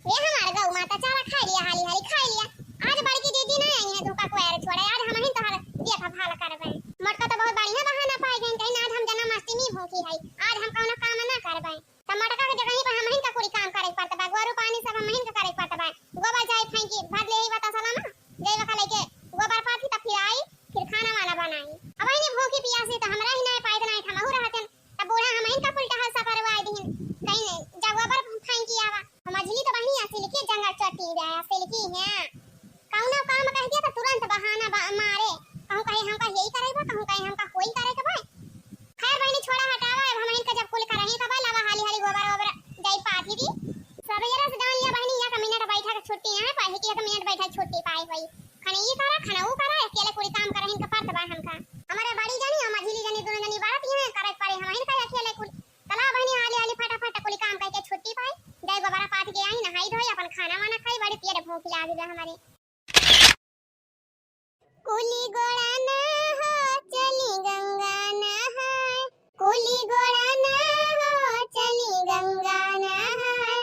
ये हमार गौ माता चारा खा लिया, हाली हाली खा लिया। आज बड़की दीदी नहीं आई है धोखा को यार छोड़ा, आज हम ही तोहर देखा भाला करबे। मटका तो बहुत बढ़िया बहाना पाए गए कहीं आज हम जन्माष्टमी भूखी है, आज हम कौनो काम ना करबे। टमाटर के जगह पर हम ही का कोई काम करे पड़ता बा, गोरू पानी सब हम ही का करे पड़ता बा। गोबर जाए फेंकी भाग ले ही बता साला ना जय वका लेके गोबर पाथी त फिर आई फिर खाना वाला बनाई। अब इने भूखी पियासी त हमरा ही नहीं पाए नहीं हम हो रहते त बूढ़ा हम ही का उल्टा हाल सफरवाई दिन कहीं जब गोबर फेंकी आवा मछली तो बढ़िया से लिखी जंगल चट्टी जाया से लिखी है कौनो काम कह दिया तो तुरंत बहाना मारे कहूं कहीं हमका यही करेगा कहूं कहीं हमका कोई करे के भाई। खैर बहनी छोड़ा हटावा हम इनका जब कुल करही का भाई लावा हाली हाली गोबर गोबर जाई पाथी दी सबेरा से जान लिया बहनी या का मिनट बैठा के छुट्टी है पाही की 1 मिनट बैठा छुट्टी पाई भाई खाने ये करा खाना वो करा अकेले कोई काम करही इनका पड़त बा हमका हमारे बड़ी जानी हम मझिली जानी दोनों जानी बात ही है करे पड़े हम इनका अकेले कुल चला बहनी हाली हाली फटाफट कोई काम करके छुट्टी पाई जाई गोबर पाथ के आई नहाई धोई अपन खाना वाना खाई बड़ी पेट भूख लागी बा हमारे। कुली गोड़ा ना हो चली गंगा नहाए, कुली गोड़ा ना हो चली गंगा नहाए,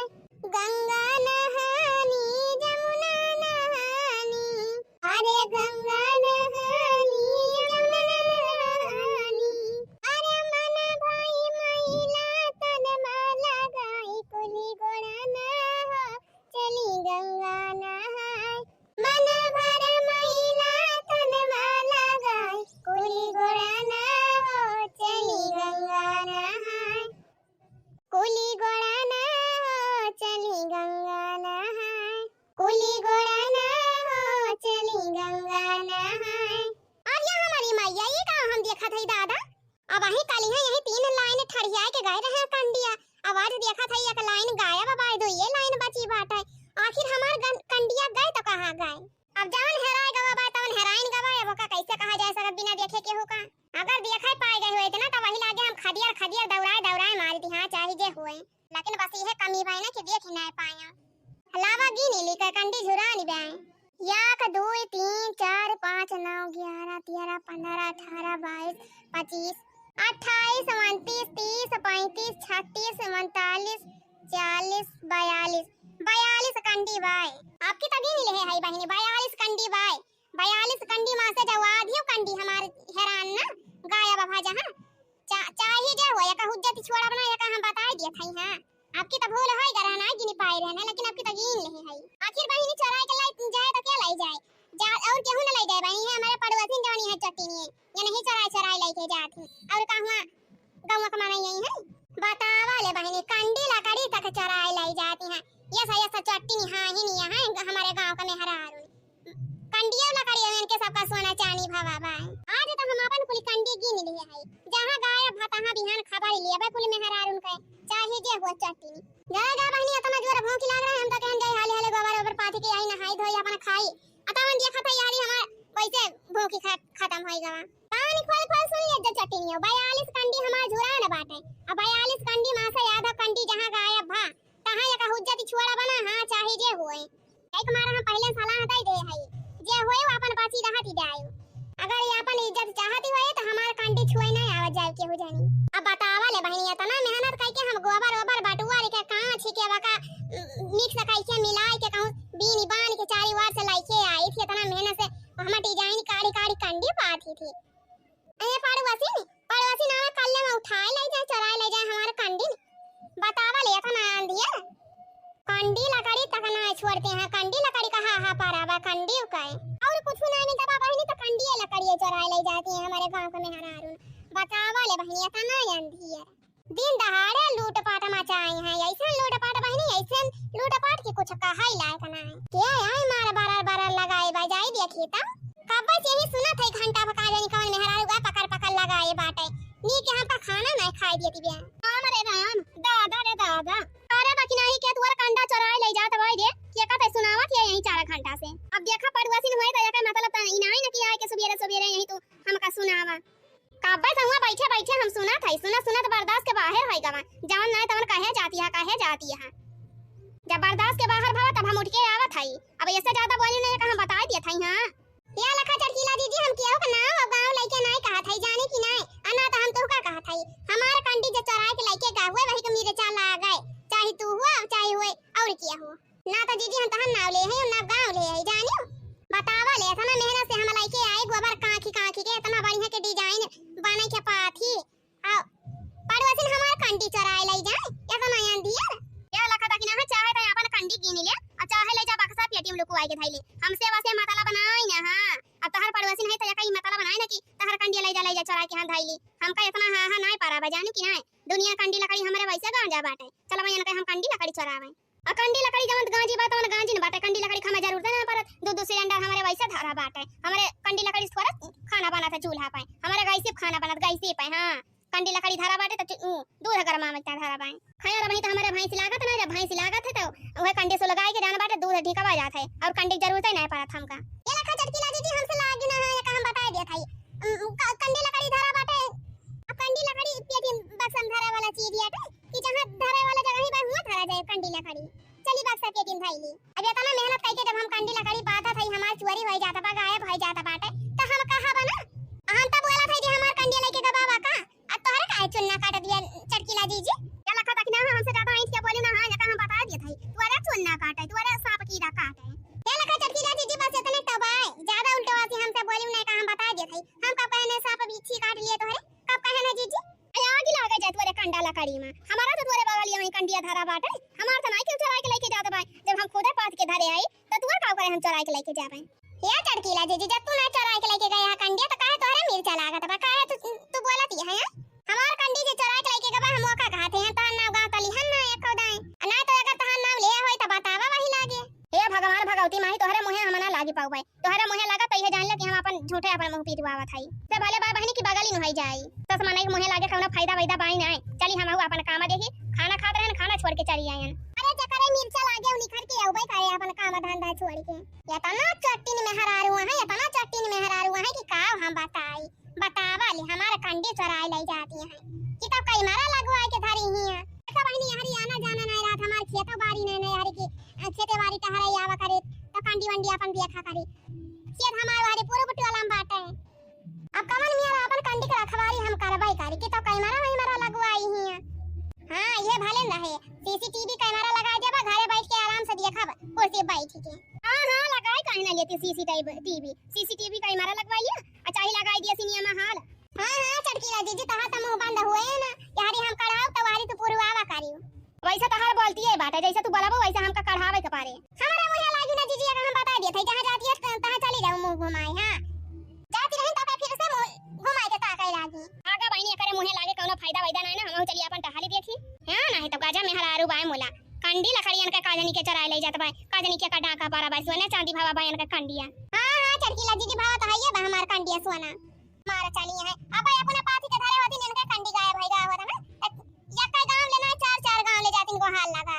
गंगा नहानी जमुना नहानी, अरे गंगा नहानी जमुना नहानी, अरे मन भाई महिला तन माला गाई, कुली गोड़ा ना हो चली गंगा नहाए, मन भर महिला तन माला गाय, कुली गोड़ा ना हो चली गंगा नहाए, कुली गोड़ा ना हो चली गंगा नहाए, कुली गोड़ा ना हो चली गंगा नहाए। और यहाँ हमारी मैया ये कहाँ हम देखा था दादा अब वही काली है यही 3 लाइन ठड़िया के गाय रहे कंडिया आवाज देखा था एक लाइन गायब बाय दो ये लाइन बची बात है आखिर हमार कंडिया गए तो कहाँ गए। अब जान हेराय गवा बा तवन हेराइन गवा अब का कैसे कहा जाए सर बिना देखे के होगा अगर देखे पाए गए हुए थे ना तो वही लागे हम खदियर खदियर दौड़ाए दौड़ाए मारी थी हाँ चाहे जे हुए लेकिन बस ये कमी भाई ना कि देख ही नहीं पाया हलावा गिनी ली का कंडी झुरानी बाय 1 2 3 4 5 9 11 13 15 18 22 25 28 29 30 35 36 39 40 42 42 कंडी बाय आपकी तगी नहीं ले है बहनी 42 कंडी बाय 42 कंडी मां से जवादियो कंडी हमारे हैरान ना गायब भा जहां चाहिए जे हो या हुज्जत छोड़ा बना या हम बता दिए थई हां आपकी तो भूल होई गरा ना गिनी पाए रहना लेकिन आपकी तगी नहीं है आखिर बहनी चराई के लाई जाए तो क्या लाई जाए जा और केहू ना लाई जाए बहनी है हमारे पड़ोसी जवानी है चट्टी नहीं या नहीं चराई चराई लाई के जाती और कहवा गांव का माना यही है बतावा ले बहनी कंडी लकड़ी तक चराई लाई जाती है ये सही चट्टी नहीं हां ही नहीं है हमारे गांव का मेहरारू कंडिया लकड़ी है इनके सबका सोना चांदी भवा बाय आज तो हम अपन कुल कंडी गिन लिए है जहां गायब भतहा बिहान खबर लिए बे कुल मेहरारू के चाहे जे हो चट्टी नहीं जा बहनी इतना जोर भूख लग रहा है हम तो कहन जाए हाले हाले गोबर ओबर पाथी के आई नहाई धोई अपन खाई अतवन देखा था यारी हमार कैसे भूख खत्म होई गवा पानी खोल खोल सुन ले जे चट्टी नहीं 42 कंडी हमार झुरा न बाटे अब 42 कंडी मां से आधा कंडी जहां गायब भा तहां या हुज्जत छोड़ा बना हां चाहे जे होए एक मारा हम पहले सलाह दे दे है जे होए अपन बाची रहती जाए अगर ये अपन इज्जत चाहती होए तो हमार कंडी छुए नहीं आवा जाए के हो जानी अब बतावा ले बहनी इतना मेहनत करके हम गोबर ओबर बटुआ लेके कहां छिके वका मिक्स करके मिलाए के कहूं बीनी बान के चारी वार से लाइके आई थी इतना मेहनत से हम डिजाइन काड़ी काड़ी कंडी पाती थी ए पड़ोसी ना कल्ले में उठाए ले जाए चराए ले जाए हमारे कंडी बतावा ले इतना आंधिया कंडी लकड़ी तक ना छोड़ते हैं कंडी लकड़ी का हा पारावा कंडी का और कुछ नहीं दबा बहनी तो कंडी लकड़ी चराए ले जाती है हमारे गांव के मेहरारू बतावा ले बहनी इतना आंधिया दिन दहाड़े लूटपाट मचाए हैं ऐसे लूटपाट बहनी ऐसे लूटपाट की कुछ कहा ही लायक ना है क्या आई मार बारर बारर लगाए बजाई देखी तब कब से ही सुना था घंटा पका जानी कौन मेहरारू का पकड़ लगाए बाटे नी के हम का खाना नहीं खाई देती बे हमरे राम दादा रे दादा अरे बाकी नहीं के तुअर कंडा चराए ले जात भाई दे के का सुनावत है यही 4 घंटा से अब देखा पड़वासी होए तो का मतलब इनाई न कि आए के सुबेरे सुबेरे यही तो हमका सुनावा काबे हुआ बैठे बैठे हम सुना था सुना तो बर्दाश्त के बाहर होई गवा जवन नहीं तवन कहे जाती है जब बर्दाश्त के बाहर भवा तब हम उठ के आवत हई अब ऐसे ज्यादा बोली नहीं का हम बता दिए थई हां या लखा चटकीला दीदी हम किया का नाम अब गांव लइके नहीं कहा थई जाने की नहीं अना तो हम तो का कहा थई हमार कंडी जो चराए के लइके का हुए वही के मेरे चाल आ गए चाहे तू हुआ चाहे हुए और किया हुआ ना तो जीजी हम तहन नाव ले हैं ना गांव ले है जानियो बतावा ले इतना मेहनत से हम लाइके आए गोबर काखी काखी के इतना बढ़िया के डिजाइन बने के पाथी आ पड़वसिन हमार कंडी चराए ले जाए इतना यान दिया क्या लखा कि ना चाहे तो अपन कंडी गिन ले और चाहे ले जा बक्सा पेटीएम लोग आए के थैली हमसे वसे मतला बनाई ना हां अब तहर पड़वसिन है तो कई मतला बनाई ना कि तहर कंडी ले जा चरा के हां धैली हमका इतना हां हां नहीं पारा जानी कि नहीं दुनिया कंडी लकड़ी हमरे वैसे गांजा बाटे चल मैं इनके हम कंडी लकड़ी चरावे आ कंडी लकड़ी जवन गांजी बात on गांजी न बाटे कंडी लकड़ी खमे जरूरत ना परत दो सिलेंडर हमारे वैसे धरा बाटे हमारे कंडी लकड़ी थोड़ा खाना बना था चूल्हा पे हमारे गैस खाना बनत गैस पे हां कंडी लकड़ी धरा बाटे तो दूध गरमा में धरा पाए खाया रबनी तो हमारे भैंस लागत ना जब भैंस लागत है तो वह कंडी से लगाई के जाना बाटे दूध ढिकवा जात है और कंडी जरूरत ही नहीं परत हमका ये लखा चटकीला दीदी हमसे लागी ना है ये हम बता दिया था कंडी लकड़ी धरा बाटे अब कंडी लकड़ी पेटी बक्सम धरा वाला चीज याटे कि जहां धरे वाला जगह ही हुआ धरा जाए कंडी लकड़ी चली बक्सा पेटी थैली अब इतना मेहनत करके जब हम कंडी लकड़ी पाता था हमार चोरी हो जाता बा गायब हो जाता बाटे तो हम कहां बना हम तब बोला था कि हमार कंडी लेके गबावा का अब तोहरे काहे चुन्ना काट दिया चटकीला दीजी क्या लखा था कि ना हमसे ज्यादा ऐठ के बोली ना हां या हम बता दिया था तोरा चुन्ना काटे तोरा सांप कीड़ा काटे क्या लखा चटकीला दीदी बस इतने तबाय ज्यादा उल्टवासी हमसे बोली ना का हम बता दिया था हम कब कहने सांप बिच्छी काट लिए तोहरे कब कहने जीजी आग लागे जाए तोरे कंडा लकड़ी में हमारा तो तोरे बगलिया में कंडिया धरा बाटे हमार तो नहीं क्यों चराई के लेके जात भाई जब हम खुदे पास के धरे आई तो तू का करे हम चराई के लेके जाबे ये चटकीला जीजी जब तू ना चराई के लेके गया कंडिया तो काहे तोरे मिर्चा लागत बा काहे तू बोलती है हमार कंडी जे चराई के लेके गबा हम ओका कहते हैं तान नाव गात ली हन ना एक खौदाई ना तो अगर तहां नाव ले होई तो बतावा वही लागे हे भगवान भगवती माई तोहरे मुहे हम ना लागी पाऊ भाई तोहरे मुहे लागत तो ये जान ले कि हम अपन झूठे अपन मुंह पीटवावत हई से भले भाई बहनी की बगली न होई जाई तस मने के मुहे लागे कौनो फायदा वैदा बाई नहीं चली हम अपन काम देखी खाना खात रहन खाना छोड़ के चली आयन अरे जकरे मिर्चा लागे उ निखर के आउ भाई करे अपन काम धंधा छोड़ के या तना चट्टीन में हरारू है या तना चट्टीन में हरारू है कि का हम बताई बतावा ले हमारे कंडी चराई ले जाती है कि तब कई मारा लगवाए के धरी ही है ऐसा बहनी हरी आना जाना नहीं रात हमार खेतो बाड़ी नहीं हरी की खेते बाड़ी टहराई आवा करे तो कंडी वंडी अपन देखा करे खेत हमारे वाले पूरे बुटवाला में बाटे अब कमन मियां अपन कंडी का रखवारी हम करबाई करी कि तो कई मारा वही मारा लगवाई ही है हां ये भले रहे सीसीटीवी कैमरा लगा देबा घरे बैठ के आराम से देखब कुर्सी बैठ के हां हां लगाई काहे ना लेती सीसीटीवी कैमरा लगवाइए अच्छा ही लगाई दिया सिनिया में हाल हां हां चटकीला दीदी तहा त मुंह बंद हुए ना यारी हम कढ़ाव तो वारी तो पुरवावा करियो वैसे तो हर बोलती है बात है जैसे तू बोलाबो वैसे हमका कढ़ावे के पारे हमारे मुंह लागी ना दीदी अगर हम बता दिए थे जहां जाती है तहां चली जाओ मुंह घुमाए हां जाती रही तो फिर से घुमाए के ताकई लागी आगा बहनी करे मुंह लागे कोनो फायदा वैदा नहीं ना हम चली अपन टहली देखी हां नहीं तो गाजा में हरारू बाय मोला कंडी लकड़ियन के काजनी के चराई ले जात बाय काजनी के का डाका पारा बाय सोने चांदी भावा बायन के कंडिया हां हां चटकीला दीदी भावा तो है बा हमार कंडिया सोना मार चली है अब अपने पाथी के धरे होती इनका कंडी गायब हो गया होता ना या कई गांव लेना चार गांव ले जाती इनको हाल लगा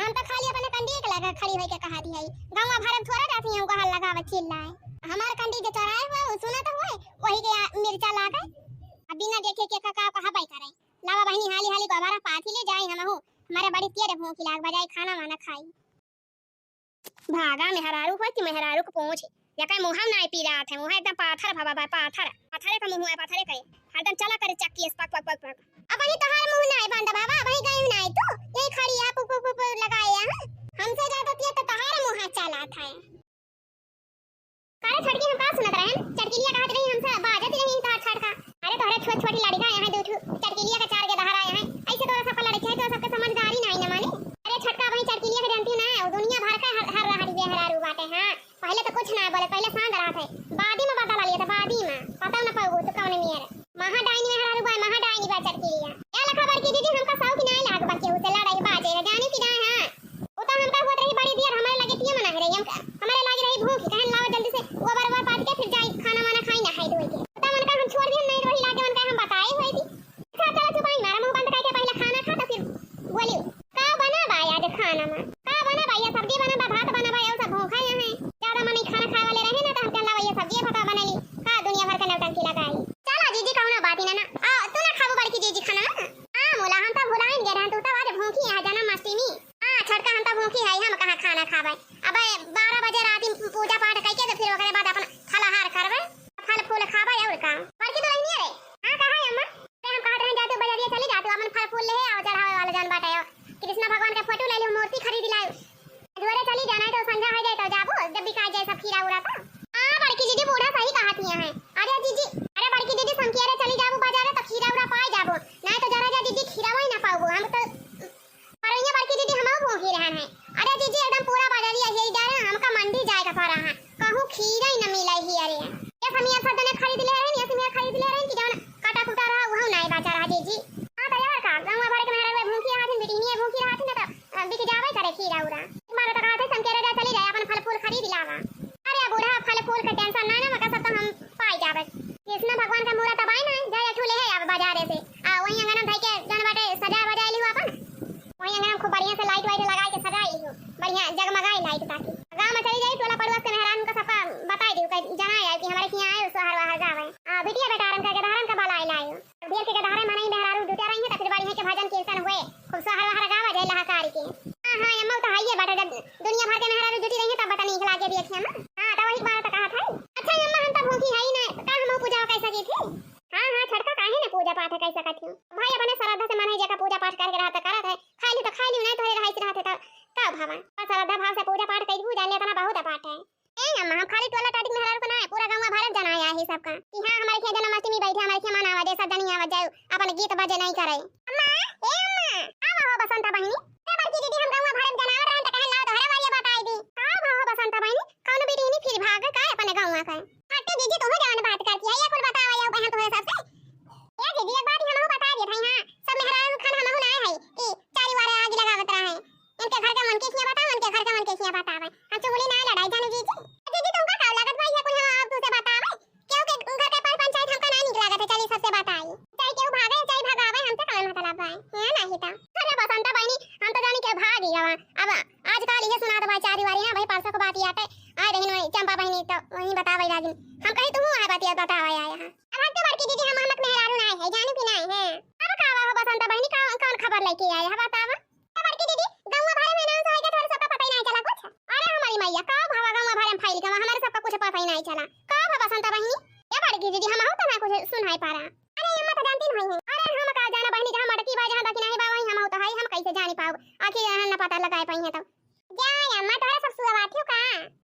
हम तो खाली अपने कंडी के लगा खड़ी होई के कहा दी है गांव भरम थोड़ा जाती हमको हाल लगावे चिल्लाए हमार कंडी के चराए हुआ सुना तो हुए वही के मिर्चा लागे अब बिना देखे के का कहा बाई करे लावा बहनी हाली हाली गोबारा पाथी ले जाए हम हो हमारे बड़ी तेरे भूख लाग बजाई खाना वाना खाई भागा मेहरारू हो कि मेहरारू को पहुंच या कहीं मुंह नहीं पी रहा था मुंह एकदम पाथर भवा बा पाथरे का मुंह है पाथरे का हरदम चला करे चक्की इस पक पक पक अब ही तोहार मुंह नहीं बंद बाबा वही गई नहीं तो यही खड़ी है पुप पुप लगाया है हमसे ज्यादा तो तोहार मुंह चला था कारे छड़की हम का सुनत रहन चटकीलिया कहत रही हमसे बाजत रही था छड़का अरे तोहरे छोट छोटी लड़का यहां दो चटकीलिया का चार के दहरा है ऐसे तोरा सब लड़के है तो सबके समझदारी नहीं न माने अरे छटका भाई चटकीलिया के जानती ना दुनिया भर का हर रहा बेहरारू बाटे हां पहले तो कुछ ना बोले पहले शांत रहा थे बादी में बता लिया था बादी में पता न पाऊ तो कौन मेरे महाडाइनी में हरारू बाय महाडाइनी बा चटकीलिया या लखा बड़की दीदी हमका साउ की नहीं लाग बच्चे उसे लड़ाई बाजे है जाने की नहीं हां उता हमका होत रही बड़ी देर हमारे लगे पिए मना रही हम हमारे लागी रही भूख कहन लाओ जल्दी से गोबर वर पाट के फिर जाई खाना वाना खाई ना खाई दोई के उता मन का हम छोड़ दिए नहीं रही लागे मन का हम बताए हुई थी खा चला चुपाई मारा मुंह बंद करके पहले खाना खा तो फिर बोली का बना बा आज खाना में का बना बा ये सब्जी बना बा भात बना बा ये सब भूखा है ज्यादा मन खाना खाए वाले रहे ना तो हम कहला ये सब्जी पता बनली का दुनिया भर का नौटंकी लगाई चला जीजी कहू ना बात ही ना आ तू ना खाबो बड़की जीजी खाना हां मोला हम तो भुलाइन गे रहन तू तो आज भूखी है जाना मस्ती में हां छड़का हम तो भूखी है हम कहां खाना खाबे अब 12 बजे रात पूजा पाठ करके तो फिर ओकरे बाद अपन फलाहार करबे फल फूल खाबे और का बड़की तो नहीं रे हां कहां है अम्मा हम कहा रहे जाते बजारिया चली जाते अपन फल फूल ले आओ चढ़ावे वाला जान बाटे कृष्ण भगवान का फोटो ले लो मूर्ति खरीद लाओ संझा हो जाए तो जाबो जब बिका जाए सब खीरा उरा तो। हां बड़की दीदी बूढ़ा सही कहत हिया है। अरे दीदी, अरे बड़की दीदी संकियारे चली जाबो बाजार तो खीरा उरा पाए जाबो, नहीं तो जरा जा दीदी खीरा वही ना पाबो हम तो। पर ये बड़की दीदी हम भूखी रहन है। अरे दीदी एकदम पूरा बाजारिया यही जा रहा हमका मंडी जाए का पड़ा है, कहूं खीरा ही न मिले ही। अरे ये समिया सब ने खरीद ले रहे, ये समिया खरीद ले रहे कि जौन काटा कुटा रहा वो नहीं बाजार है दीदी। हां तो यार का गांव भर के मेहरा भूखी हाथ बिटिनी भूखी हाथ न तो बिक जावे करे खीरा उरा। मारे तो कहते संकेरे जा चली जाए अपन फल फूल खरीद लावा। अरे बूढ़ा फल फूल के टेंशन ना ना मका सब तो हम पाई जावे। कृष्ण भगवान का मूर्त बाई ना जाए ठुले है अब बाजार से आ वही अंगना भाई के जन बाटे सजा बजाई ली अपन वही अंगना खूब बढ़िया से लाइट वाइट लगा के सजाई ली बढ़िया जगमगाई लाइट ताकि गांव में चली जाई टोला पड़ोस के मेहरान का सबका बताई दियो कि जना है कि हमारे यहां आए सोहर वाहर जावे आ बिटिया बेटारन का गधारन का बाला लायो बियर के गधारे माने मेहरारू दुटिया रही है त फिर बढ़िया के भजन कीर्तन हुए खूब सोहर वाहर गावा जाए लहकारी के। हां अम्मा तो हाइए बाटे जब दुनिया भर के मेहरारू जुटी रही है तब बता नहीं खिला के देखिए हम। हां तो वही बात कहा था। अच्छा अम्मा हम तो भूखी है ही ना का हम पूजा कैसे की थी। हां हां छड़का काहे ना पूजा पाठ कैसे करती हूं भाई अपने श्रद्धा से माने जगह पूजा पाठ करके रहता करत है खाई ली तो खाई ली नहीं तो रही रहते तो का भावा श्रद्धा भाव से पूजा पाठ कई जान लेता ना बहुत पाठ है। ए अम्मा हम खाली टोला टाटिक मेहरारू को ना पूरा गांव में भारत जनाया है सबका कि हां हमारे के जन्माष्टमी बैठे हमारे के मनावा दे सब जनी आवा जाओ अपन गीत बजे नहीं करे। अम्मा ए अम्मा आवा हो बसंता बहिनी ते बड़की दीदी हम गांव में भारत जनावर रहन त कहे लाओ तो हरे वाली बताई दी का भाव बसंता बहिनी कौन बेटी नहीं फिर भाग का अपने गांव में का हटे दीदी तो जान बात करती है ये कुल बतावा या बहन तो सबसे ए दीदी एक बात हम बता दिए भाई। हां सब मेहरारू खान हम ना है कि चारी वारे आग लगावत रहे इनके घर के मन के किया बताओ उनके घर के मन के किया बतावे हम चुगली ना लड़ाई जाने दीदी। दीदी तुमका का लागत भाई ये कुल हम आप तुसे बतावे क्यों के घर के पर पंचायत हमका ना निक लागत है चली सबसे बताई चाहे केहू भागे चाहे भगावे हमसे कौन मतलब है नहीं तो। अरे बसंता बहनी हम तो जानी के भाग गया अब आजकल ये सुना दो भाई चारी वारी है भाई परसों को बात आते आ रही नो चंपा बहनी तो वही बतावे राजिन हम कहीं तुम है बात बतावा आया हां अब हट बड़की दीदी हम हमक मेहरारू ना है जानू कि नहीं है। अब कावा हो बसंता बहनी कौन खबर लेके आए है बतावा बड़की दीदी गांव भरे में ना होएगा थोड़ा सबका पता ही नहीं चला कुछ। अरे हमारी मैया का भावा गांव भरे में फैल गया हमारे सबका कुछ पता ही नहीं चला का भावा बसंता बहनी ये बड़की दीदी हम तो ना कुछ सुनाई पा रहा। अरे अम्मा तो जानती नहीं है। अरे हम का जाना बहनी जहां मटकी बाज जहां बाकी नहीं बा वही हम तो है हम कैसे जानी पाओ आखिर ना पता लगाए पाई है तो जाए अम्मा तोरा सब सुवात हो का।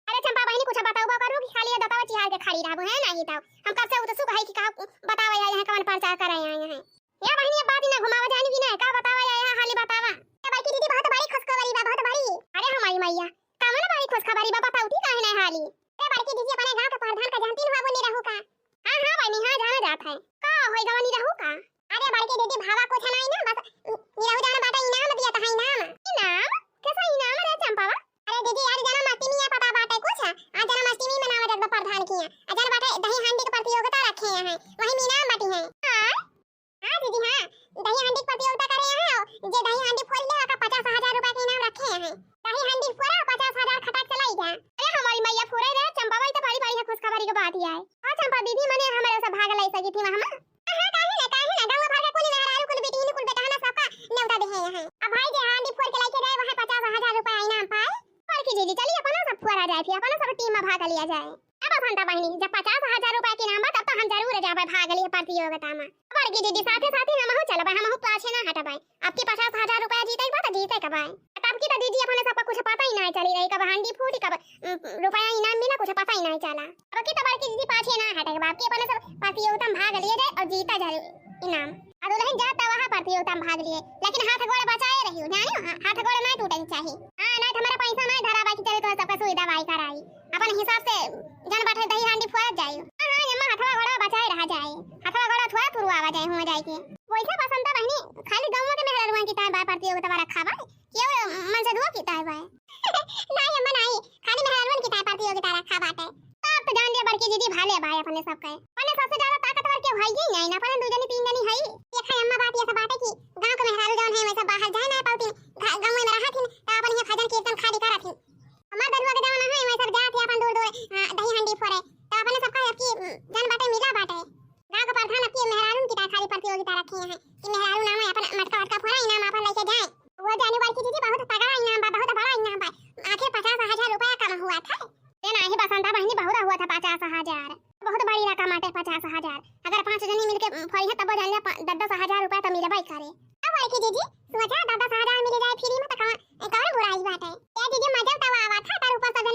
अरे चंपा बहनी कुछ बताओ करू कि खाली दतावा चिहार के खड़ी रहबो है नहीं तो हम कब से तो सुख है कि का बतावा यहां कौन प्रचार कर रहे हैं या बहनी बात ही ना घुमावा जानी भी ना का बतावा यहां खाली बतावा ए बड़की दीदी बहुत बड़ी खुशखबरी बा बहुत बड़ी। अरे हमारी मैया कामन बड़ी खुशखबरी बा बताऊ थी काहे नहीं हाली ए बड़की दीदी अपने गांव के प्रधान का जानती हुआ बनी रहू का। हां हां बहनी हां जाना जात है का होई गवनी रहू का। अरे बड़की दीदी भावा कुछ नहीं ना बस निरहु जाना बाटा इनाम दिया था इनाम कैसा इनाम रे चंपावा। अरे दीदी यार जन्माष्टमी है पता बाटे कुछ आज जन्माष्टमी मनावा जात प्रधान की अजन बाटे दही हांडी की प्रतियोगिता रखे हैं वही इनाम बाटी है। हां दीदी हां दही हांडी की प्रतियोगिता करे हैं जे दही हांडी फोड़ ले का 50,000 रुपए के इनाम रखे हैं दही हांडी फोड़ा 50,000 खटाक चलाई जा। अरे हमारी मैया फोड़े रे चंपा भाई तो बड़ी बड़ी खुशखबरी की बात ही है। हां चंपा दीदी मने हमारे से भाग लाई सकी थी हम हां काहे ना गांव भर के कुल मेहरारू कुल बेटी कुल बेटा ना सबका न्योता दे हैं अब भाई जे हांडी फोड़ के लेके जाए वहां 50,000 रुपए इनाम पाए बड़की दीदी चलिए अपना सब फुरा जाए फिर अपना सब टीम में भाग लिया जाए। अब बसंता बहनी जब 50,000 रुपए के इनाम तब तो हम जरूर जाबे भाग लिए प्रतियोगिता में। बड़की दीदी साथे साथे हम हो चलबे हम हो पाछे ना हटबे अब की 50,000 रुपए जीते बा तो जीते कब आए तब की तो दीदी अपने सबका कुछ पता ही नहीं चली रही कब हांडी फूटी कब रुपया इनाम मिला कुछ पता ही नहीं चला। अब की तो बड़की दीदी पाछे ना हटे बाप की अपने सब प्रतियोगिता में भाग लिए जाए और जीता जाए इनाम अब दुल्हन जाता वहां प्रतियोगिता में भाग लिए लेकिन हाथ गोड़ बचाए रहियो जानियो हाथ गोड़ नहीं टूटनी चाहिए। हां नहीं तो हमारा पैसा नहीं धरा बाकी चले तो सबका सुविधा भाई कराई अपन हिसाब से जन बैठे दही हांडी फोड़ जाए। हां अम्मा हाथवा गोड़ बचाए रहा जाए हाथवा गोड़ थोड़ा तुरु आवा जाए हो जाए के वैसे बसंता बहनी खाली गांव के मेहरारू की ताय बा प्रतियोगिता वाला खावा केव मन से दुआ की ताय बा नहीं अम्मा नहीं खाली मेहरारू की ताय प्रतियोगिता रखा बाटे तब तो जान लिया बड़की दीदी भाले भाई अपने सब के अपने सबसे ज्यादा ताकतवर के है ही नहीं ना अपन दो जनी तीन जनी है ये खाई अम्मा बात ये सब बाटे की गांव के मेहरारू जौन है वैसा बाहर जाए ना पाउती गांव में रहा थी तो अपन ये भजन कीर्तन खाली करा थी हमार दरुआ के जमाना है वैसा जात अपन दूर दूर दही हांडी फोड़े तो अपने सबका की जन बाटे मिला बाटे गांव का प्रधान अपनी मेहरारू की खाली प्रतियोगिता रखे हैं कि मेहरारू नाम है अपन मटका वटका फोड़ा इनाम अपन लेके जाए वो जाने वाली दीदी बहुत तगड़ा इनाम बा बहुत बड़ा इनाम बा आखिर 50,000 रुपया कम हुआ था देना ही बसंता बहनी बहुत हुआ था 50,000 बहुत बड़ी रकम आटे 50,000 अगर 5 जनी मिलके फरी है तब जान ले 10,000 रुपया तो मिले भाई करे। अब बड़की दीदी सोचा 10,000 मिल जाए फ्री में तो कहां बुराई बात है। ए दीदी मजा तो आवा था तार ऊपर से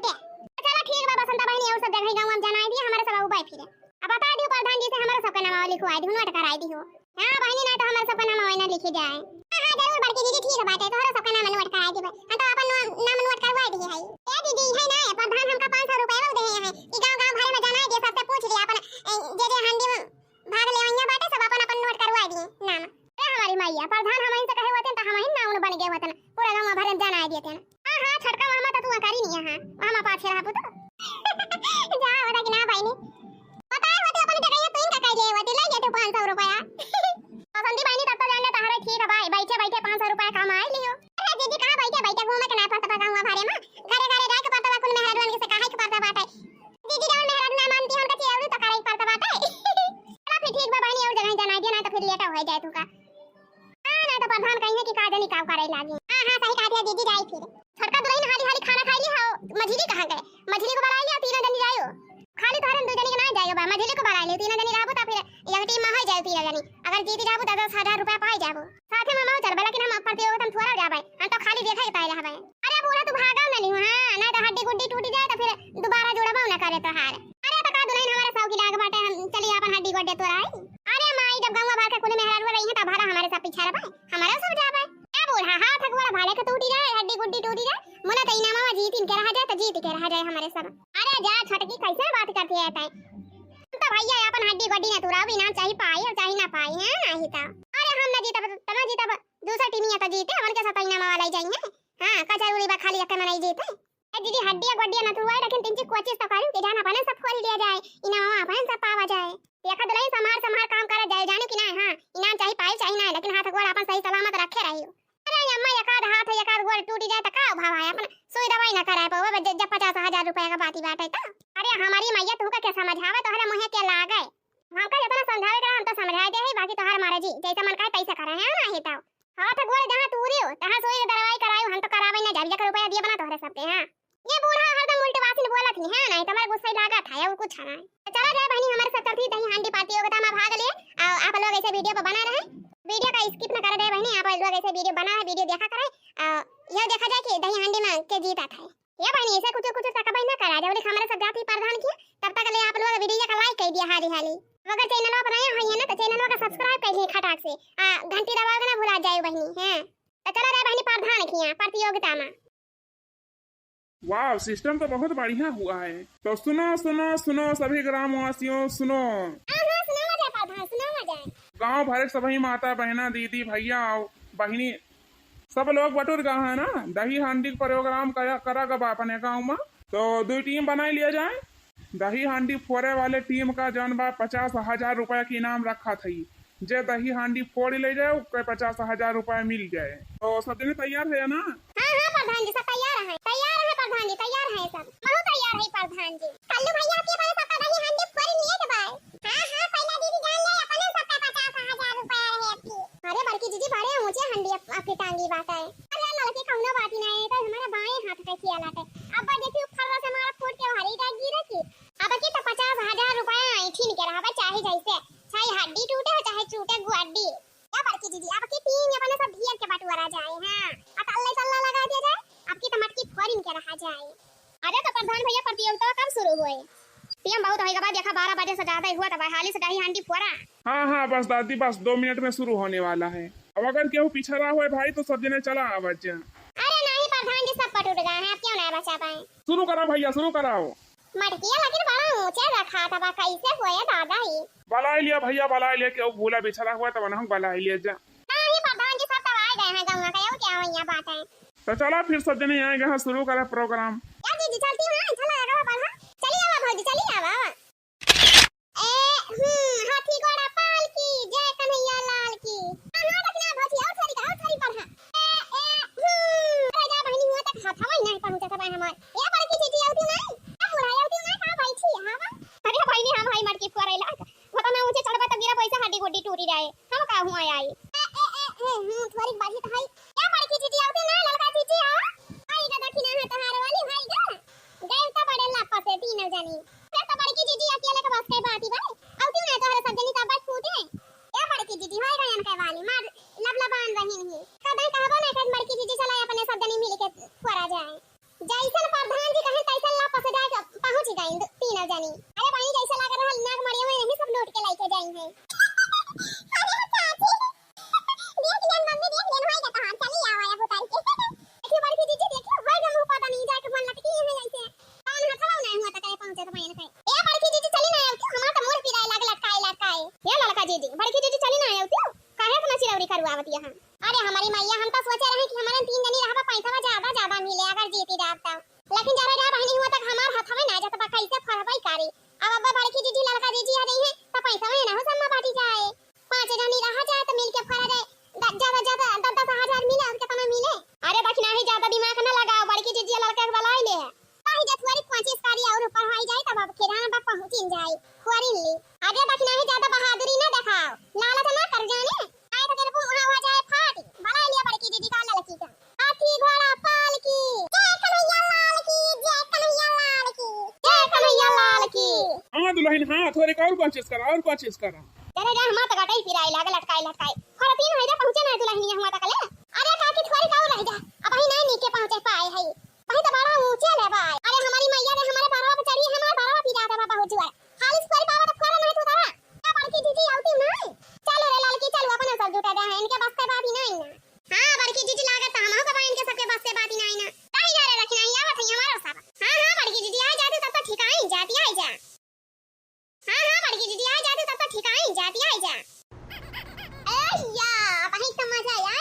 बहुते। चला ठीक बा बसंता बहनी और सब जगह गांव में जाना दी हमारे सब उबाई फिरे। अब बता दियो प्रधान जी से हमारे सबका नाम लिखवाई दी नोट कराई दी हो। हां बहनी ना तो हमारे सबका नाम ओइना लिखे जाए। हां जरूर बड़की दीदी ठीक है बात है तोहरा सबका नाम नोट कराई दी हम तो अपन नाम नोट करवाई दी है। ए दीदी है ना प्रधान हमका 500 रुपया दे है ई गांव गांव भरे में जाना दे सबसे पूछ लिया अपन जे हांडी में भाग ले वइया बाटे सब अपन अपन नोट करवाई दी नाम। ए हमारी मैया प्रधान हम इनसे कहे होते त हम ही नाम बन गए होते पूरा गांव भरे में जाना देते। हां हां छटका मामा तो तू करी नहीं हां मामा पाछे रहा पुत जा होता कि ना भाई ने पता है होते अपन जगह तो इनका कह ले होते ले दे 500 रुपया संदी भाई ने तब तो जानले तारे ठीक है भाई बैठे बैठे 500 रुपया कमाई लियो। अरे दीदी कहां बैठे बैठे घूमे के ना पता गांव भरे में घरे घरे जाके पता कुल मेहरबान के से काहे के पता बाटे दीदी जवन मेहरबान ना मानती उनका चेवड़ी तो करे पता बाटे। चला फिर ठीक बा बहनी और जगह जाना दे ना तो फिर लेट हो जाए तुका। हां ना तो प्रधान कहीं की काज नहीं काम करे लागी। हां हां सही कहा दिया दीदी जाई फिर छोटका दुल्हन हाली हाली खाना खाई ली हो मझली कहां गए मझली को बुला लिया तीनों जनी जायो खाली तोहरे दो जनी के ना जायो बा मझली को बुला ले तीनों जनी रहबो त फिर एक टीम में हो जाए तीनों जनी अगर जीत जाबो त 10,000 रुपया पाई जाबो साथे में मां चल लेकिन हम प्रतियोगिता में थोड़ा जाबे हम तो खाली देखा ही पाए रहबे। अरे बूढ़ा तू भागा ना नहीं हां ना तो हड्डी गुड्डी टूट जाए तो फिर दोबारा जोड़बो ना करे तो हार। अरे तो का दुल्हन हमारे सौ की डाग बाटे हम चली अपन हड्डी गोड्डे तोड़ाई। अरे माई जब गांव बाहर के कुल मेहरारू रही है त भाड़ा हमारे सब पीछे रहबे हमारा सब जाबे। ए बूढ़ा हाथ वाला भाले के टूटी जाए हड्डी गुड्डी टूटी जाए मुना तो इनामा जीत इनके रह जाए तो जीत के रह जाए हमारे सब। अरे जा छटकी कैसे बात करती है तय तो भैया अपन हड्डी गोड्डी ना तुराव इनाम चाहिए पाई और चाहिए ना पाई है ना ही था। अरे हम ना जीता तो ना जीता दूसरा टीम या तो जीते हमन के साथ इनाम वाला ही जाएंगे। हां कचौड़ी बा खाली अके मनाई जीते ए दीदी हड्डी गोड्डी ना तुराव लेकिन तीन कोचिस तो करू के जाना अपन सब खोल लिया जाए इनाम अपन सब पावा जाए। देखा दुलाई समार काम करे जाए जाने कि ना हां इनाम चाहिए पाई चाहिए ना लेकिन हाथ गोड़ अपन सही सलामत रखे रहियो। अरे अम्मा एकाद हाथ एकाद गोड़ टूट जाए तो का भाव है अपन सुई दवाई ना कराए पावे जब 50,000 रुपया का बाती बाटे तो। अरे हमारी मैया तुमका के समझावे तोहरा मुंह के लागे हमका जितना समझावे करा हम तो समझा दे ही बाकी तोहरा मारे जी जैसा मन कहे तैसे करे है ना ही तो हाथ गोड़ जहां टूरियो तहां सोई दवाई करायो हम तो करावे ना जब रुपया दिए बना तोहरे सबके। हां ये बूढ़ा हरदम उल्टे बात नहीं बोलत है नहीं तुम्हारे गुस्सा लगा था वो कुछ है तो चला जाए बहनी हमारे साथ चलती दही हांडी प्रतियोगिता में भाग लिए और आप लोग ऐसे वीडियो पे बना रहे वीडियो का स्किप ना कर दे बहनी आप लोग ऐसे वीडियो बना है वीडियो देखा करे यह देखा जाए कि दही हांडी में के जीता था ये बहनी ऐसे कुछ कुछ तक ना करा जब हमारे सब जाति प्रधान किया तब तक ले आप लोग वीडियो का लाइक कर दिया हाली हाली अगर चैनल पर नया है ना तो चैनल का सब्सक्राइब कर ली खटाक से घंटी दबाओगे ना भुला जाए बहनी। हैं तो चला जाए बहनी प्रधान किया प्रतियोगिता में। वाह सिस्टम तो बहुत बढ़िया हुआ है। तो सुनो सुनो सुनो सभी ग्रामवासियों सुनो गांव भर सभी माता बहना दीदी भैया बहिनी सब लोग बटुर गए हैं ना दही हांडी प्रोग्राम करा गया अपने गाँव में तो 2 टीम बनाई लिया जाए। दही हांडी फोड़े वाले टीम का जौन बा 50,000 रुपया की इनाम रखा था जे दही हांडी फोड़ ले जाए उसके 50,000 रुपया मिल जाए। तो सब जने तैयार है ना? हाँ हाँ प्रधान जी सब तैयार है प्रधान जी तैयार है सब बहुत तैयार है प्रधान जी। कल्लू भैया आपके पास सबका दही हांडी फोड़ लिए के भाई। हाँ हाँ पहला दीदी जान ले अपने सबका 50,000 रुपया रहे आपकी। अरे बड़की दीदी बड़े ऊंचे हांडी आपकी टांगी बात है। अरे लड़के कौनो बात ही नहीं तो हमारा बाएं हाथ पे किया लाटे अब देखियो फर्रा से मार फूट के हरी जाए गिरे की अब की तो 50,000 रुपया ऐठी के रहा चाहे जैसे चाहे हड्डी टूटे चाहे टूटे गुड्डी क्या बड़की दीदी आपकी टीम अपने सब ढीर के बटुरा जाए। हां अब अल्लाह सल्ला लगा दिया जाए आपकी तो मटकी फॉरिन के रहा जाए। अरे तो प्रधान भैया प्रतियोगिता कब शुरू हुई? टीम बहुत होएगा बाद देखा 12 बजे से ज्यादा ही हुआ था भाई हाली से दही हांडी फोड़ा। हाँ बस दादी बस 2 मिनट में शुरू होने वाला है। अब अगर केहू पीछे रहा हुआ भाई तो सब जने चला आवाज। अरे नहीं प्रधान जी सब पटुट गए हैं क्यों नहीं बचा पाए? शुरू करो भैया शुरू कराओ। मटकिया लेकिन बड़ा ऊंचा रखा था बा कैसे होए दादा ही बलाई लिया भैया बलाई लिया केहू भूला बिछड़ा हुआ तो हम बलाई लिया जा। नहीं प्रधान जी सब तब आ गए हैं गंगा का क्या हो यहाँ बात है। तो चला फिर सब जने आएंगे हाँ शुरू करें प्रोग्राम। यार दीदी चलती हूं चला लगा पढ़ा चलिए आवा भौजी चलिए आवा। हाथी घोड़ा पाल की जय कन्हैया लाल की। हां रखना भौजी और थोड़ी पढ़ा राजा बहनी हुआ तक हाथवा ही नहीं पहुंचा था हमार ये बड़की चीज आउती नहीं अब बुढ़ाई आउती नहीं का भाई छी हां अरे भाई ने हम भाई मटकी फोरेला पता ना ऊंचे चढ़बा त गिरा पैसा हड्डी गोड्डी टूटी जाए हम का हुआ आई थोड़ी बाजी तो है क्या बड़की चीज आउती नहीं ललका चीज हां आई दादा खिना है तहार वाली भाई कोशिश करा चले जा हमार तक कटाई फिराई लागल लटकाई हर तीन हइदा पहुंचे ना दुल्हनिया हमार तक ले अरे काकी थोड़ी काऊ रह जा अब ही नहीं नीचे पहुंचे पाए है वही तो बड़ा ऊंचे ले भाई अरे हमारी मैया ने हमारे बारवा पे चढ़ी हमारे बारवा पिता था बाबा हो जुआ खाली थोड़ी पावा तो थोड़ा नहीं तो तारा क्या बड़की जीजी आउती नहीं चलो रे लड़की चलो अपन सब जुटा दे इनके बस के बात ही नहीं ना हां बड़की जीजी लागत हमहु के इनके सबके बस के बात ही नहीं ना कहीं जा रे रखना आवत है हमारा सब हां बड़की जीजी आ जाती तब तो ठिकाई जाती आ जा हां बड़की जीजी आ जाती तब तो ठिकाई जाती आ जा या वही समझ आया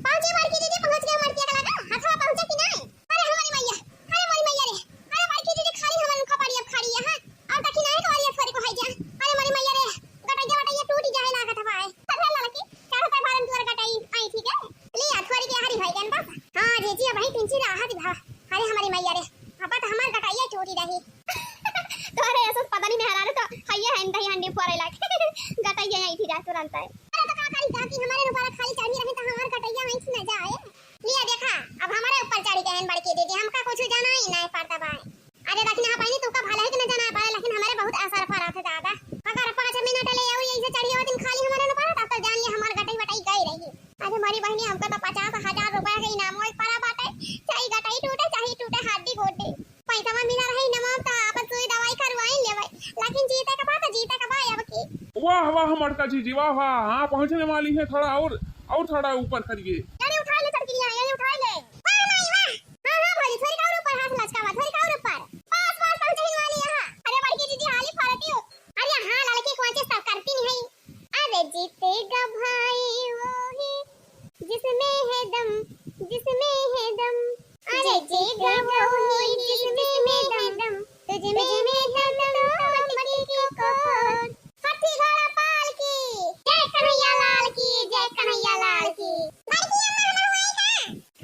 पहुंचे बड़की दीदी पहुंच गए मरतिया का लगा हथवा पहुंचे कि नहीं अरे हमारी मैया रे अरे बड़की दीदी खाली हमन खपड़ी अब खाड़ी है और तक नहीं करिए फरी को है जा अरे हमारी मैया रे गटैया टूट जाए लागत है अरे लड़की क्या होता है बारन तुर गटाई आई ठीक है लिया थोड़ी के हरी भाई गन बाप हां जीजी वही पिंची राहत भा अरे हमारी मैया रे अब तो हमार गटाइया टूटी रही तो अरे ऐसा पता नहीं मेहरा रे तो हइया हंडी हंडी फोरे लाग गटाइया आई थी जा तुरंत है ताकि हमारे ऊपर खाली चढ़ी रहे तो हमार कटैया नहीं न जाए लिया देखा अब हमारे ऊपर चढ़ी गए बड़की दीदी हमका कुछ जाना ही नहीं पड़ता भाई अरे लेकिन हां पहले तुका भला है कि न जाना पाए लेकिन हमारे बहुत असर पड़ा था दादा अगर 5 मिनट ले और यही से चढ़ी हो दिन खाली हमारे न पड़ा तब तो जान लिया हमार गटाई वटाई गई रही अरे हमारी बहनी हमका तो 50,000 रुपए के इनाम होई पड़ा बाटे चाहे गटाई टूटे हड्डी गोटे पैसा में मिला रही नमक तो अपन सुई दवाई करवाई लेवे लेकिन जीते का बात अब की वाह मटका जीजी वाह हाँ पहुंचने वाली है थोड़ा और थोड़ा ऊपर करिए अरे उठा ले सड़कियां ये उठा ले वाह माई वाह हां भाई थोड़ी और ऊपर हाथ लचकावा थोड़ी और ऊपर पास पहुंचने वाली है अरे बड़की दीदी हाली फरती हो अरे हां लड़की कोचे सब करती नहीं है अरे जीतेगा भाई वो ही जिसमें है दम अरे जीतेगा वो ही जिसमें है दम तुझ में दम मटकी को हाथी घोड़ा पाल की जय कन्हैया लाल की बड़की अम्मा हुई का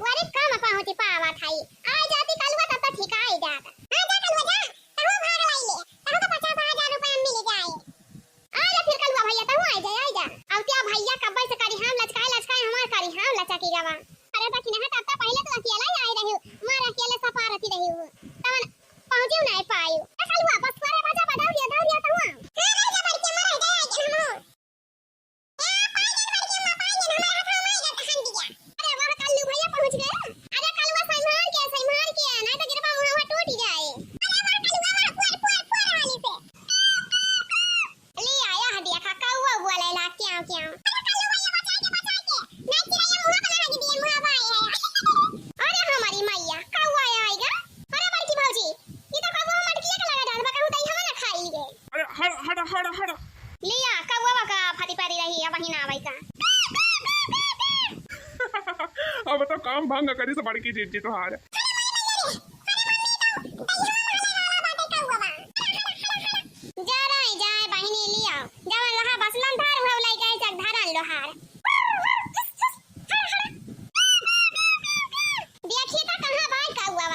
वारी काम पहुंची पावा थाई आ जाती कलवा तब तक ठीक आई जाता आ जा कलवा जा तहु भाग लाई ले तहु तो 50,000 रुपए मिल जाए आ जा फिर कलवा भैया तहु आ जा अब क्या भैया कब्बल से करी हम लचकाए हमार करी हम लचकी गवा अरे बकी ना तब पहले तो अकेला ही आई रही हूं मार अकेले सफारती रही हूं तवन पहुंची नहीं पाई कलवा बस करे बजा बजाओ दिया तहु हां नहीं जा बड़की अम्मा रह गए हम पहुंच गए अरे कलवा संभाल के नहीं तो गिरवा वहां टूट जाए अरे वो कलवा फोड़ वाली से ले आया हदिया का कौवा वाला ला क्या अरे कलवा भैया बचा के नहीं चिड़िया मुंह बना के दिए मुंह भाई है अरे हमारी मैया कौवा आएगा अरे बड़की भौजी ये तो कौवा मटकिया का लगा डाल कहूं तई हम ना खाई लिए अरे हड़ लिया कौवा का फाटी पारी रही है वही ना आवे का अब तो काम भांग करी से बड़की जीजी तो हार जाए बहिनी लिया जवन रहा बसलन धार हो लाई गए जग धारन लोहार देखिए तो कहां भाई कौवा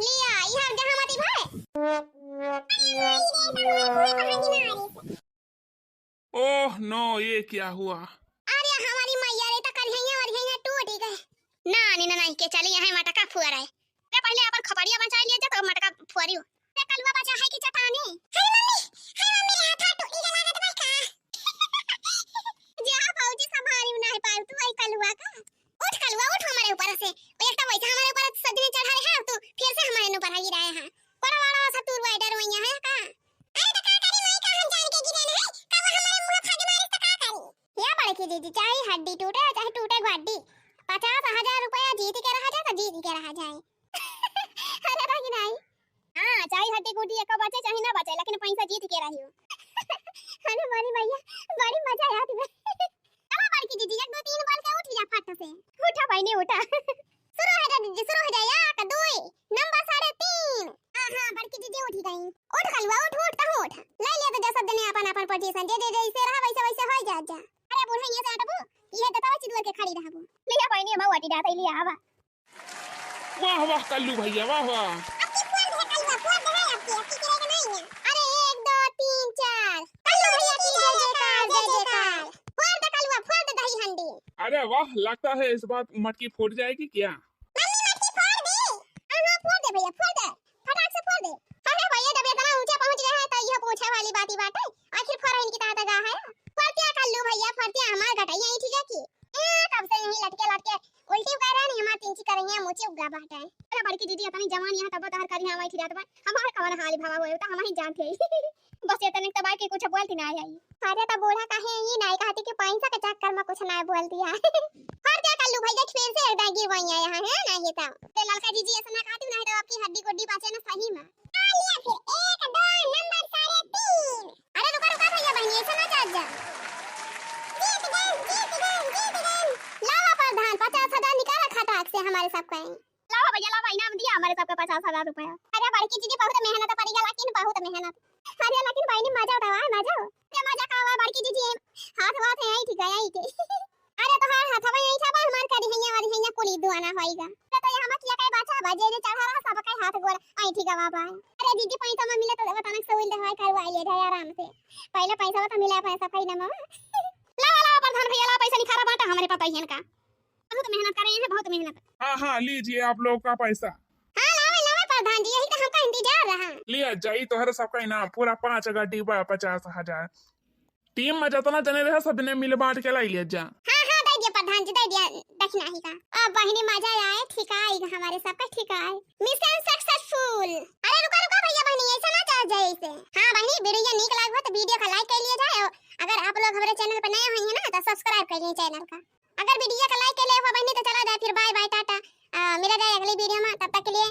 लिया यहां जहां मती भाई ओह नो ये क्या हुआ अरे हमारी मैया रे त कन्हैया और यहां टूट गए ना नहीं के चली यहां मटका फुआ रहे रे पहले अपन खपड़िया बचा लिया जा तो मटका फुआरी रे कलवा बचा है कि चटाने हाय मम्मी रे हाथ टूट गया लागत भाई का जा भौजी संभाली नहीं पाल तू आई कलवा का उठ हमारे ऊपर से एक तो वैसा हमारे ऊपर सजने चढ़ा रहे हैं तो फिर से हमारे ऊपर आ रहा है परवाड़ा सा तू वाइडर वइया है का अरे तो का करी मैं का हम जान के गिरे नहीं कब हमारे मुंह फट मारी तो का करी या बड़की दीदी चाहे हड्डी टूटे चाहे टूटे गड्डी 50,000 रुपया जीत के रहा जाए तो जीत के रहा जाए अरे बाकी नहीं हां चाहे हड्डी गुड्डी एक बचे चाहे ना बचे लेकिन पैसा जीत के रही हो अरे मारी भैया बड़ी मजा आती है अब बड़की दीदी 1 2 3 बार का उठ जा फट से उठा भाई ने उठा शुरू हो जा या का 2 नंबर 3.5 हां बड़की दीदी उठ गई उठ कलवा उठ कहां उठ ले ले तो सब जने अपन पोजीशन दे इसे रहा वैसे हो जा अरे बुढ़ा ये हटबू ये दतावा चिदवर के खड़ी रहबू लिया भाई ने मावाटी डाता लिया आवा वाह कल्लू भैया वाह आपकी फोन है कलवा फोन है आपकी गिरेगा नहीं है अरे 1 2 3 4 कल्लू भैया की जय फोड़ दे कलवा फोड़ दे दही हंडी अरे वाह लगता है इस बार मटकी फूट जाएगी क्या मम्मी मटकी फोड़ दे भैया फोड़ दे, फटाक से फोड़ दे। अरे भैया जब इतना ऊंचा पहुंच गए हैं तो यह पूछे वाली बात ही बात है, आखिर फोड़ इनकी ताकत गा है। फड़तिया कर लो भैया, फड़तिया हमार घटाइया ही ठीक है कि कब से यही लटके लटके उल्टी कर रहे हैं, हमार तीन ची करेंगे मुझे उगा बाटा है। अरे बड़की दीदी इतनी जवान यहां तब तहर करी हमारी खिलात बा, हमार कवन हाल भावा होए त हम ही जानते बस इतने तबाई के कुछ बोलती ना आई। अरे त बूढ़ा काहे ये नहीं कहती कि पैसा के चक्कर में कुछ ना बोल दिया। फड़तिया कर लो भैया, फिर से एक गिर वही है यहां है ना ये तो लड़का दीदी ऐसा ना कहती नहीं तो आपकी हड्डी गोड्डी पाचे ना सही में आ लिया। फिर 1 2 नंबर 3.5। अरे रुका रुका भैया बहनी ऐसा ना चल जा, जीत गए लावा प्रधान 50,000 निकाला खाता से हमारे सब का लावा भैया, लावा इनाम दिया हमारे सबका 50,000 रुपया। अरे बड़की दीदी बहुत मेहनत पड़ी गया, लेकिन बहुत मेहनत। अरे लेकिन भाई ने मजा उठाया, मजा ये मजा का हुआ बड़की दीदी हाथ वाथ है ठीक है यही के। अरे तो हां हाथ में यही था हमार करी हैया कुली दुआना होइगा तो ये हम किया काय बाचा बजे जे चढ़ा रहा सब का हाथ गोड़ आई ठीक है बाबा। अरे दीदी पैसा में मिले तो बताना से उल दवाई करवाइए जाए आराम से, पहले पैसा तो मिला पैसा कहीं ना लावा प्रधान भैया ला पैसा निखारा बाटा हमारे पापा ही इनका बहुत मेहनत कर रहे हैं, बहुत मेहनत। हाँ लीजिए आप लोग का पैसा। हां लावे प्रधान जी, यही तो हमका इंतजार रहा। लिया जाई तो हर सबका इनाम पूरा 5 गाड़ी 50,000। टीम में जितना जने रहे सब ने मिल बांट के लाई लिया जा। हां दे दिया प्रधान जी, दे दिया दक्षिणा ही का। अब बहिनी मजा आए, ठीक आएगा हमारे सबका, ठीक है मिशन सक्सेसफुल। अरे रुका रुका भैया बहनी ऐसा ना चल जाए इसे। हां बहनी वीडियो नीक लागो तो वीडियो का लाइक कर लिया जाए, अगर आप लोग हमारे चैनल पर नए हुए हैं ना तो सब्सक्राइब कर लीजिए चैनल का। अगर वीडियो का लाइक कर ले बहनी तो चला जाए, फिर बाय बाय टाटा, मिला जाए अगली वीडियो में, तब तक के लिए